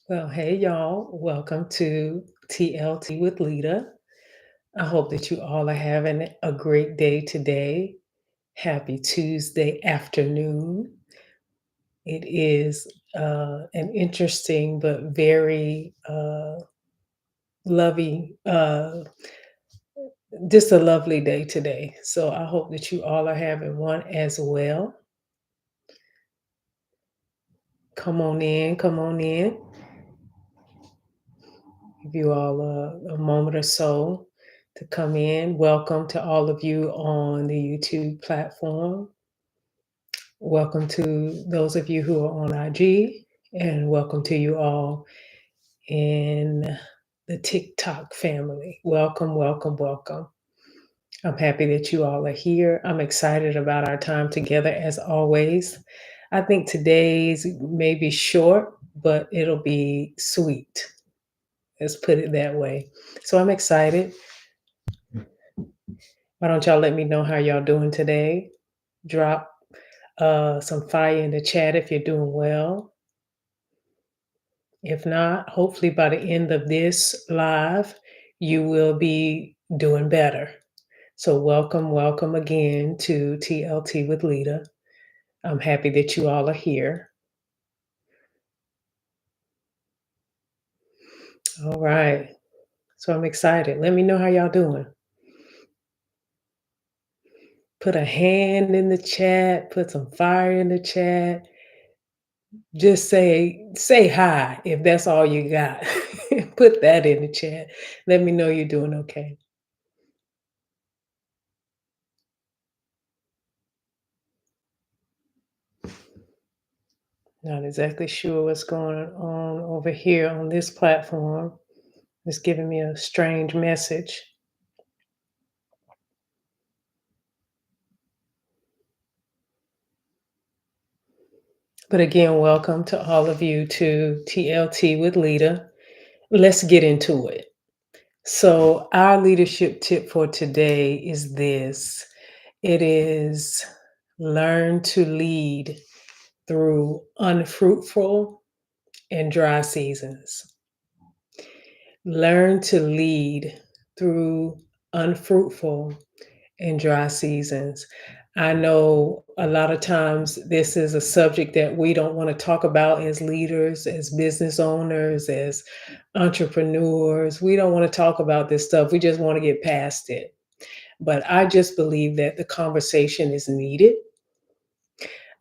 Well, hey y'all, welcome to TLT with Lita. I hope that you all are having a great day today. Happy Tuesday afternoon. It is an interesting but very loving, just a lovely day today. So I hope that you all are having one as well. Come on in, come on in. Give you all a moment or so to come in. Welcome to all of you on the YouTube platform. Welcome to those of you who are on IG, and welcome to you all in the TikTok family. Welcome, welcome, welcome. I'm happy that you all are here. I'm excited about our time together as always. I think today's may be short, but it'll be sweet. Let's put it that way. So I'm excited. Why don't y'all let me know how y'all doing today? Drop some fire in the chat if you're doing well. If not, hopefully by the end of this live, you will be doing better. So welcome, welcome again to TLT with Lita. I'm happy that you all are here. All right. So I'm excited. Let me know how y'all doing. Put a hand in the chat, put some fire in the chat. Just say hi if that's all you got. Put that in the chat. Let me know you're doing okay. Not exactly sure what's going on over here on this platform. It's giving me a strange message. But again, welcome to all of you to TLT with Lita. Let's get into it. So, our leadership tip for today is this: it is learn to lead through unfruitful and dry seasons. Learn to lead through unfruitful and dry seasons. I know a lot of times this is a subject that we don't want to talk about as leaders, as business owners, as entrepreneurs. We don't want to talk about this stuff. We just want to get past it. But I just believe that the conversation is needed.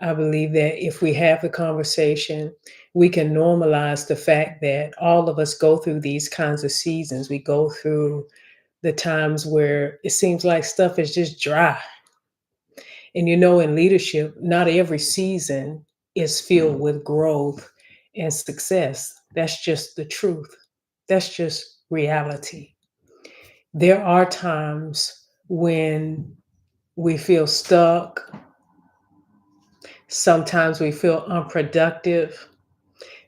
I believe that if we have the conversation, we can normalize the fact that all of us go through these kinds of seasons. We go through the times where it seems like stuff is just dry. And in leadership, not every season is filled with growth and success. That's just the truth. That's just reality. There are times when we feel stuck. Sometimes we feel unproductive.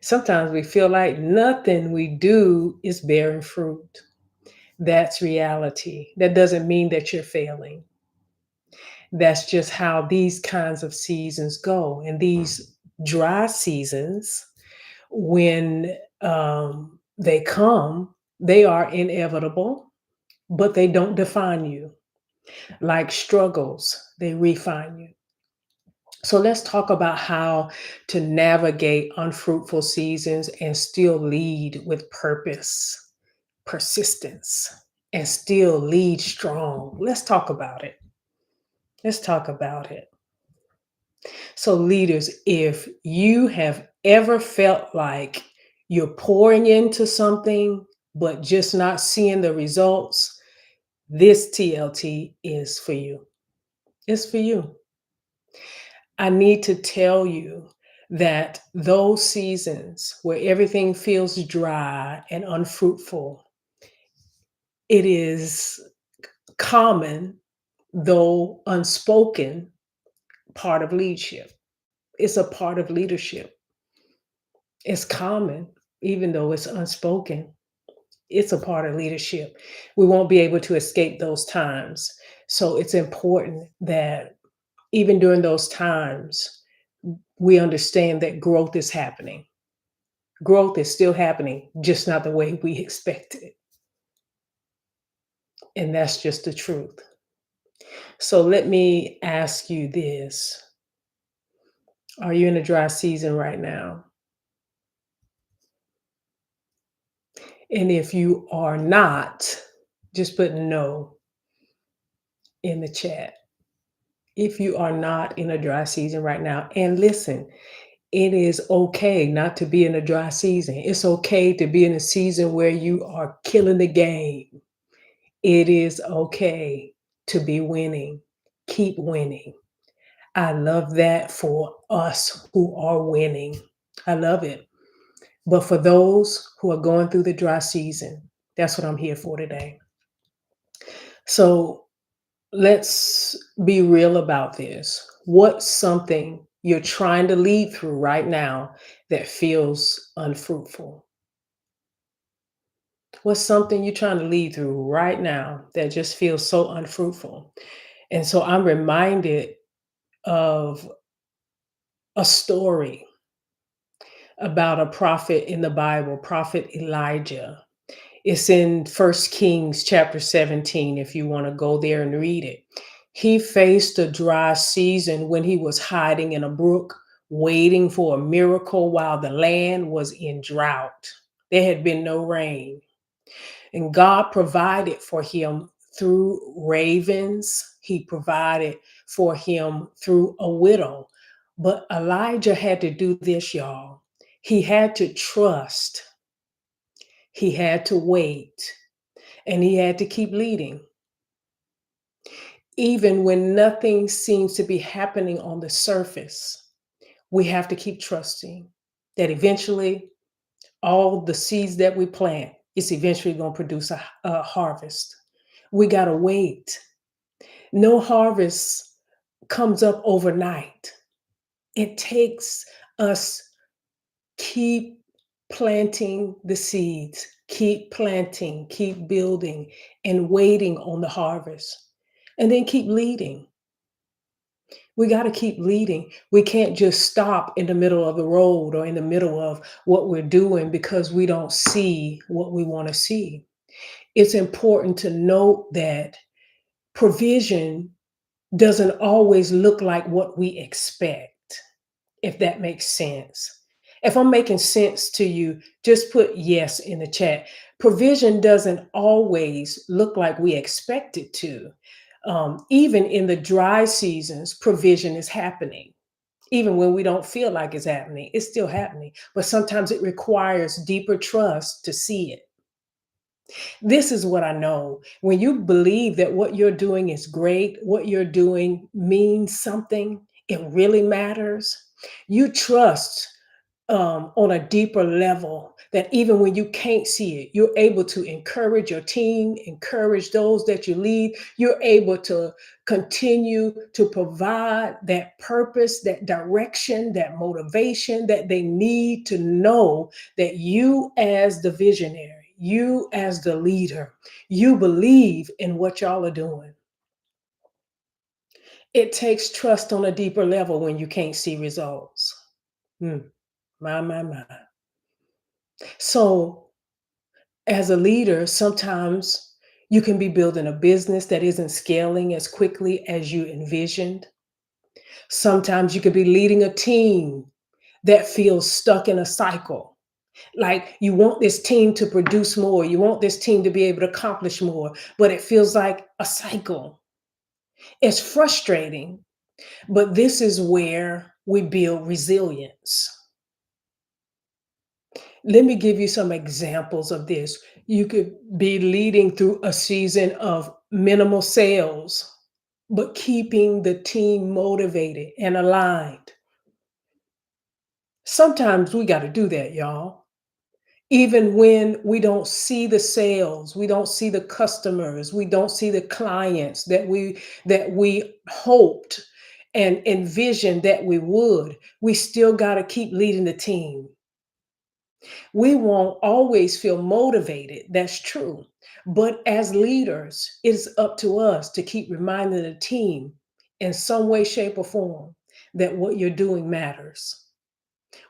Sometimes we feel like nothing we do is bearing fruit. That's reality. That doesn't mean that you're failing. That's just how these kinds of seasons go. And these dry seasons, when they come, they are inevitable, but they don't define you. Like struggles, they refine you. So let's talk about how to navigate unfruitful seasons and still lead with purpose, persistence, and still lead strong. Let's talk about it. Let's talk about it. So, leaders, if you have ever felt like you're pouring into something, but just not seeing the results, this TLT is for you. It's for you. I need to tell you that those seasons where everything feels dry and unfruitful, it is common, though unspoken, part of leadership. It's a part of leadership. It's common, even though it's unspoken. It's a part of leadership. We won't be able to escape those times. So it's important that even during those times, we understand that growth is happening. Growth is still happening, just not the way we expected. And that's just the truth. So let me ask you this. Are you in a dry season right now? And if you are not, just put no in the chat. If you are not in a dry season right now, and listen, it is okay not to be in a dry season. It's okay to be in a season where you are killing the game. It is okay to be winning. Keep winning. I love that for us who are winning. I love it. But for those who are going through the dry season, that's what I'm here for today. So let's be real about this. What's something you're trying to lead through right now that feels unfruitful? What's something you're trying to lead through right now that just feels so unfruitful? And so I'm reminded of a story about a prophet in the Bible, Prophet Elijah. It's in First Kings chapter 17, if you want to go there and read it. He faced a dry season when he was hiding in a brook, waiting for a miracle while the land was in drought. There had been no rain. And God provided for him through ravens, He provided for him through a widow. But Elijah had to do this, y'all. He had to trust, he had to wait, and he had to keep leading. Even when nothing seems to be happening on the surface, we have to keep trusting that eventually all the seeds that we plant is eventually going to produce a harvest. We got to wait. No harvest comes up overnight. It takes us keep planting the seeds, keep planting, keep building, and waiting on the harvest. And then keep leading. We got to keep leading. We can't just stop in the middle of the road or in the middle of what we're doing because we don't see what we want to see. It's important to note that provision doesn't always look like what we expect, if that makes sense. If I'm making sense to you, just put yes in the chat. Provision doesn't always look like we expect it to. Even in the dry seasons, provision is happening. Even when we don't feel like it's happening, it's still happening. But sometimes it requires deeper trust to see it. This is what I know. When you believe that what you're doing is great, what you're doing means something, it really matters, you trust on a deeper level that even when you can't see it, you're able to encourage your team, encourage those that you lead. You're able to continue to provide that purpose, that direction, that motivation that they need to know that you, as the visionary, you, as the leader, you believe in what y'all are doing. It takes trust on a deeper level when you can't see results. Hmm. My. So, as a leader, sometimes you can be building a business that isn't scaling as quickly as you envisioned. Sometimes you could be leading a team that feels stuck in a cycle. Like you want this team to produce more, you want this team to be able to accomplish more, but it feels like a cycle. It's frustrating, but this is where we build resilience. Let me give you some examples of this. You could be leading through a season of minimal sales, but keeping the team motivated and aligned. Sometimes we got to do that, y'all. Even when we don't see the sales, we don't see the customers, we don't see the clients that we hoped and envisioned that we would, we still got to keep leading the team. We won't always feel motivated. That's true. But as leaders, it's up to us to keep reminding the team in some way, shape, or form that what you're doing matters.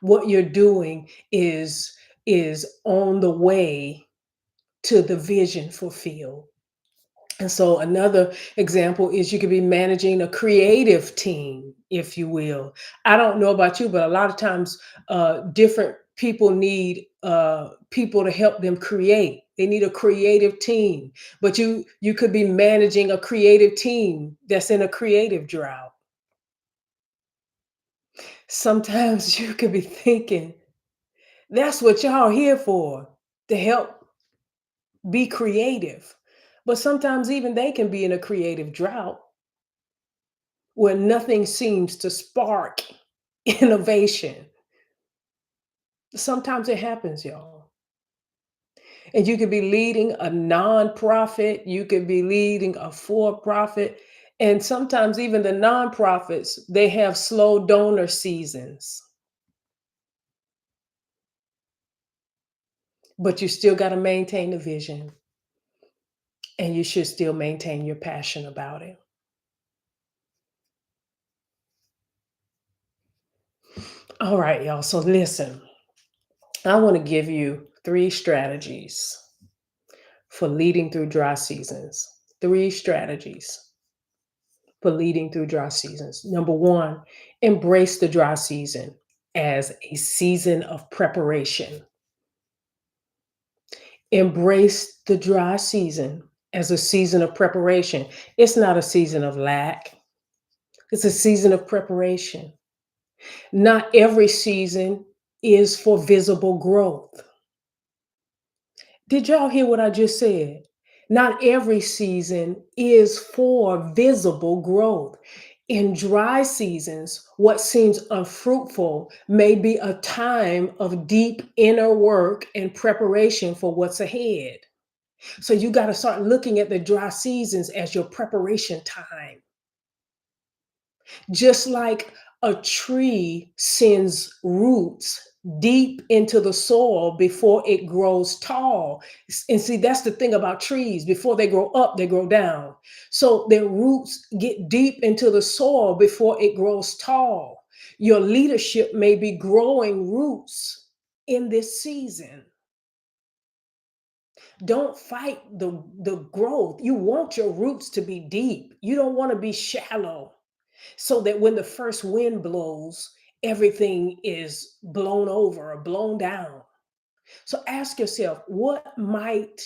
What you're doing is is on the way to the vision fulfilled. And so another example is you could be managing a creative team, if you will. I don't know about you, but a lot of times different people need people to help them create. They need a creative team, but you could be managing a creative team that's in a creative drought. Sometimes you could be thinking, that's what y'all here for, to help be creative. But sometimes even they can be in a creative drought where nothing seems to spark innovation. Sometimes it happens, y'all. And you could be leading a nonprofit, you could be leading a for profit. And sometimes even the nonprofits, they have slow donor seasons, but you still got to maintain the vision and you should still maintain your passion about it. All right, y'all. So listen, I want to give you three strategies for leading through dry seasons. Three strategies for leading through dry seasons. Number one, embrace the dry season as a season of preparation. Embrace the dry season as a season of preparation. It's not a season of lack, it's a season of preparation. Not every season is for visible growth. Did y'all hear what I just said? Not every season is for visible growth. In dry seasons, what seems unfruitful may be a time of deep inner work and preparation for what's ahead. So you got to start looking at the dry seasons as your preparation time. Just like a tree sends roots deep into the soil before it grows tall. And see, that's the thing about trees. Before they grow up, they grow down. So their roots get deep into the soil before it grows tall. Your leadership may be growing roots in this season. Don't fight the growth. You want your roots to be deep. You don't want to be shallow so that when the first wind blows, everything is blown over or blown down. So ask yourself, what might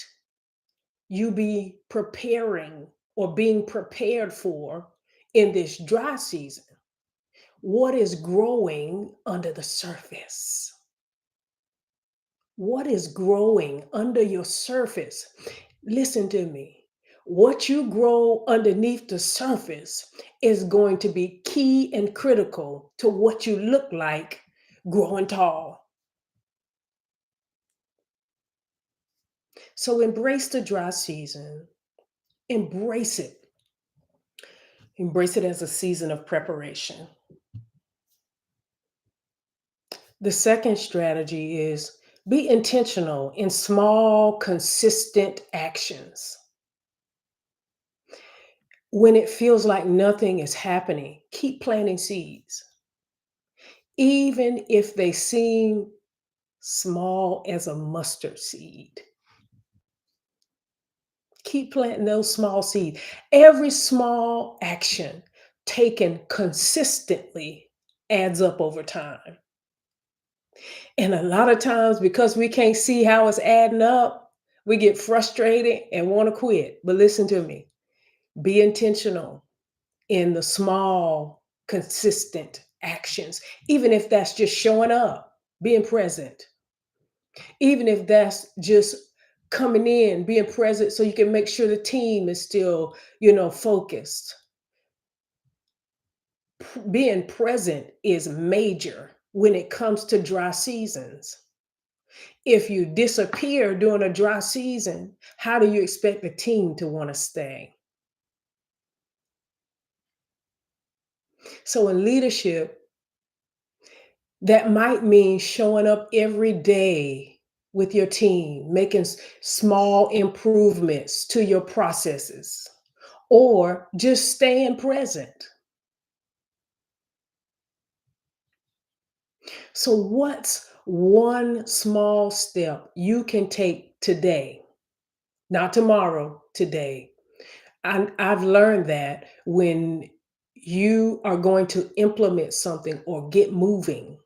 you be preparing or being prepared for in this dry season? What is growing under the surface? What is growing under your surface? Listen to me. What you grow underneath the surface is going to be key and critical to what you look like growing tall. So embrace the dry season. Embrace it. Embrace it as a season of preparation. The second strategy is be intentional in small, consistent actions. When it feels like nothing is happening, keep planting seeds. Even if they seem small as a mustard seed, keep planting those small seeds. Every small action taken consistently adds up over time. And a lot of times, because we can't see how it's adding up, we get frustrated and want to quit. But listen to me, be intentional in the small, consistent actions, even if that's just showing up, being present, even if that's just coming in, being present so you can make sure the team is still, focused. Being present is major when it comes to dry seasons. If you disappear during a dry season, how do you expect the team to want to stay? So in leadership, that might mean showing up every day with your team, making small improvements to your processes, or just staying present. So One small step you can take today, not tomorrow, today. I've learned that when you are going to implement something or get moving,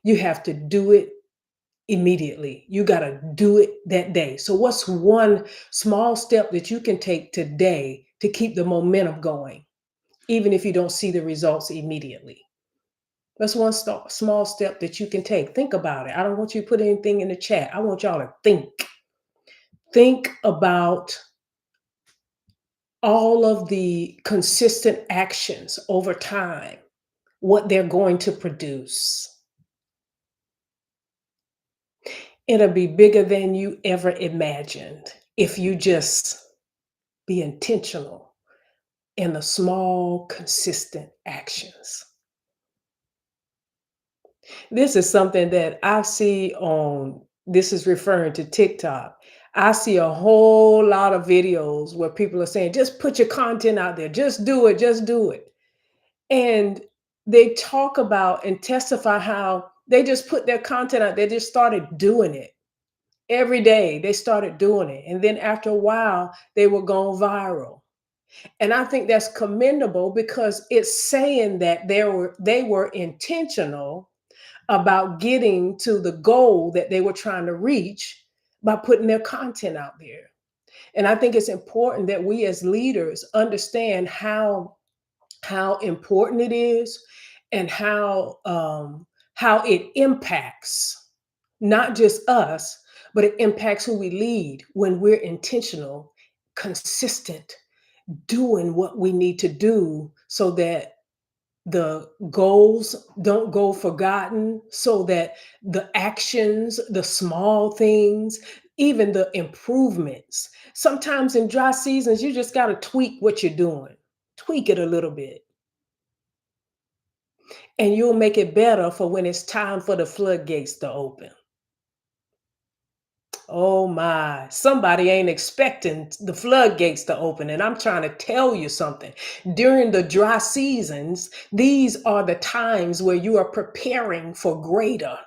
you have to do it immediately. You got to do it that day. So, what's one small step that you can take today to keep the momentum going, even if you don't see the results immediately? That's one small step that you can take. Think about it. I don't want you to put anything in the chat. I want y'all to think. Think about all of the consistent actions over time, what they're going to produce. It'll be bigger than you ever imagined if you just be intentional in the small, consistent actions. This is something that I see on, this is referring to TikTok. I see a whole lot of videos where people are saying, just put your content out there, just do it, just do it. And they talk about and testify how they just put their content out, they just started doing it. Every day they started doing it. And then after a while, they were going viral. And I think that's commendable because it's saying that they were intentional about getting to the goal that they were trying to reach by putting their content out there. And I think it's important that we as leaders understand how important it is and how it impacts not just us, but it impacts who we lead when we're intentional, consistent, doing what we need to do so that the goals don't go forgotten, so that the actions, the small things, even the improvements. Sometimes in dry seasons, you just got to tweak what you're doing, tweak it a little bit, and you'll make it better for when it's time for the floodgates to open. Oh my, somebody ain't expecting the floodgates to open. And I'm trying to tell you something. During the dry seasons, these are the times where you are preparing for greater.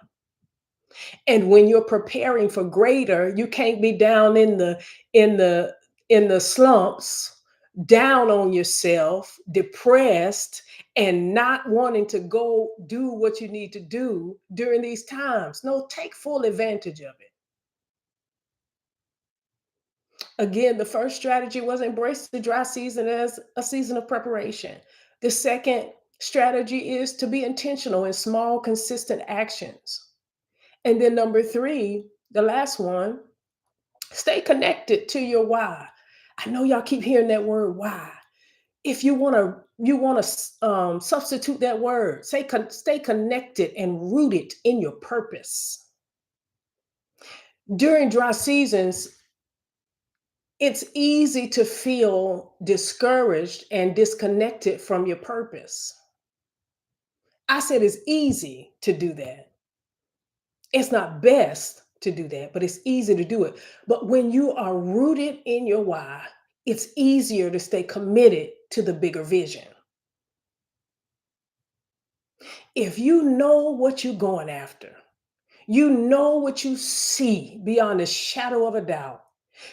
And when you're preparing for greater, you can't be down in the in the slumps, down on yourself, depressed, and not wanting to go do what you need to do during these times. No, take full advantage of it. Again, the first strategy was embrace the dry season as a season of preparation. The second strategy is to be intentional in small, consistent actions. And then number three, the last one, stay connected to your why. I know y'all keep hearing that word why. If you want to substitute that word, say stay connected and rooted in your purpose. During dry seasons, it's easy to feel discouraged and disconnected from your purpose. I said it's easy to do that. It's not best to do that, but it's easy to do it. But when you are rooted in your why, it's easier to stay committed to the bigger vision. If you know what you're going after, you know what you see beyond a shadow of a doubt.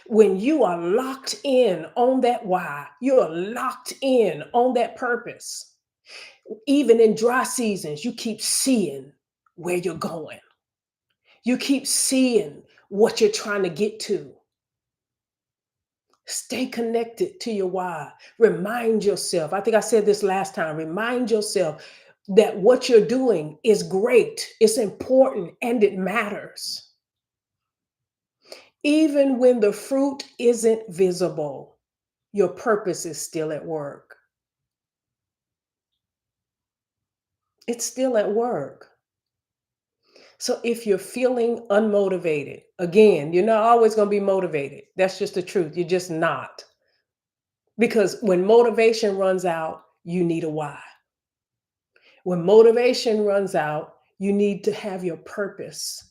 When you are locked in on that why, you're locked in on that purpose. Even in dry seasons, you keep seeing where you're going. You keep seeing what you're trying to get to. Stay connected to your why. Remind yourself, I think I said this last time, remind yourself that what you're doing is great, it's important, and it matters. Even when the fruit isn't visible, your purpose is still at work. It's still at work. So if you're feeling unmotivated, again, you're not always going to be motivated. That's just the truth. You're just not. Because when motivation runs out, you need a why. When motivation runs out, you need to have your purpose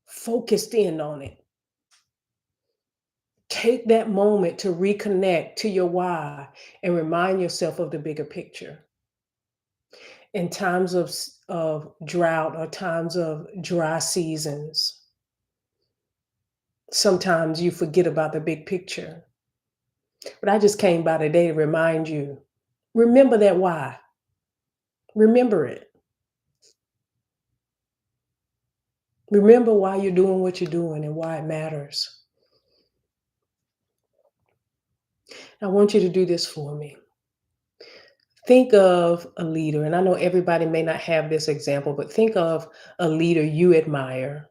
focused in on it. Take that moment to reconnect to your why and remind yourself of the bigger picture. In times of drought or times of dry seasons, sometimes you forget about the big picture. But I just came by today to remind you, remember that why. Remember it. Remember why you're doing what you're doing and why it matters. I want you to do this for me. Think of a leader, and I know everybody may not have this example, but think of a leader you admire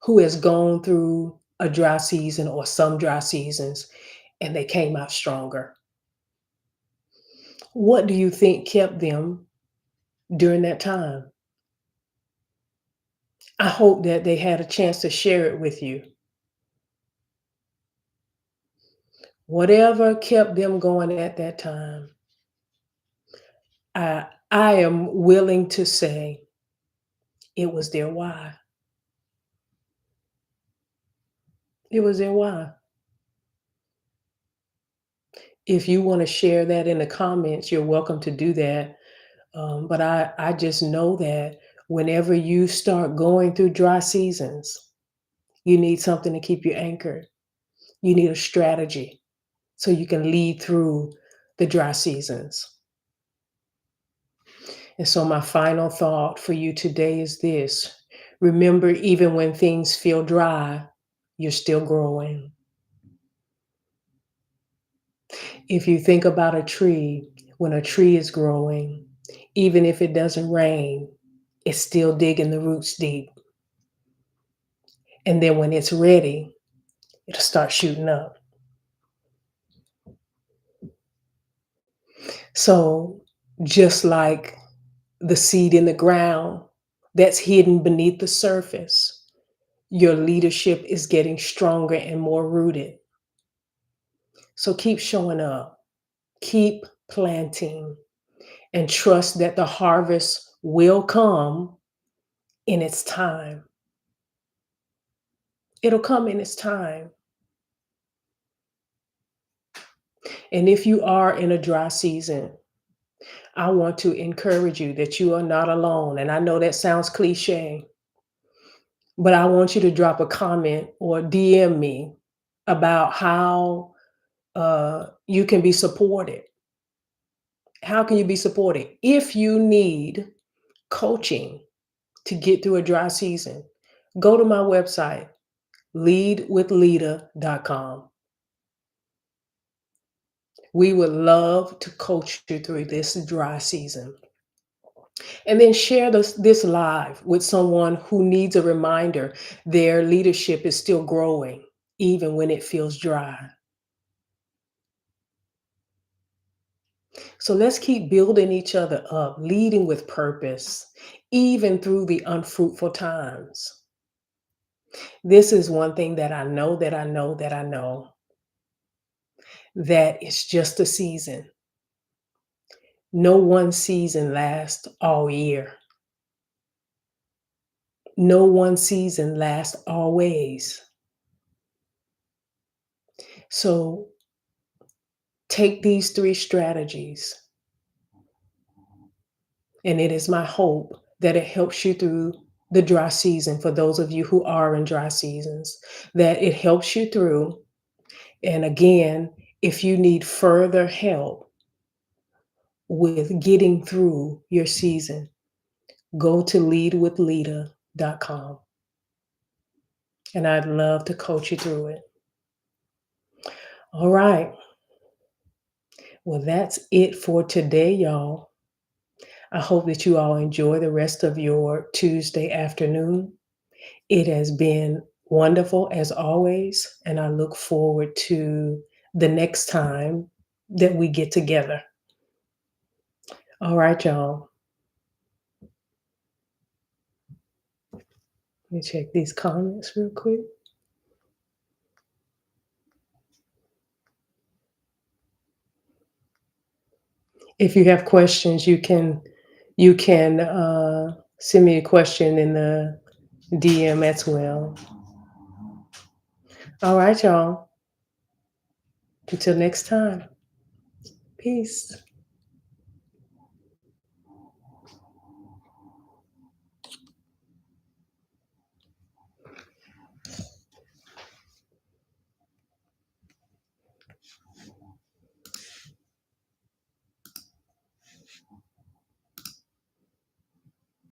who has gone through a dry season or some dry seasons and they came out stronger. What do you think kept them during that time? I hope that they had a chance to share it with you. Whatever kept them going at that time, I am willing to say it was their why. It was their why. If you want to share that in the comments, you're welcome to do that. But I just know that whenever you start going through dry seasons, you need something to keep you anchored. You need a strategy so you can lead through the dry seasons. And so, my final thought for you today is this: remember, even when things feel dry, you're still growing. If you think about a tree, when a tree is growing, even if it doesn't rain, it's still digging the roots deep. And then when it's ready, it'll start shooting up. So, just like the seed in the ground that's hidden beneath the surface, your leadership is getting stronger and more rooted. So, keep showing up, keep planting, and trust that the harvest will come in its time. It'll come in its time. And if you are in a dry season, I want to encourage you that you are not alone. And I know that sounds cliche, but I want you to drop a comment or DM me about how you can be supported. How can you be supported? If you need coaching to get through a dry season, go to my website, leadwithlita.com. We would love to coach you through this dry season. And then share this live with someone who needs a reminder their leadership is still growing, even when it feels dry. So let's keep building each other up, leading with purpose, even through the unfruitful times. This is one thing that I know that I know that I know that it's just a season. No one season lasts all year. No one season lasts always. So take these three strategies, and it is my hope that it helps you through the dry season for those of you who are in dry seasons, that it helps you through. And again, if you need further help with getting through your season, go to leadwithlita.com, and I'd love to coach you through it. All right. Well, that's it for today, y'all. I hope that you all enjoy the rest of your Tuesday afternoon. It has been wonderful as always, and I look forward to the next time that we get together. All right, y'all. Let me check these comments real quick. If you have questions, you can send me a question in the DM as well. All right, y'all. Until next time. Peace.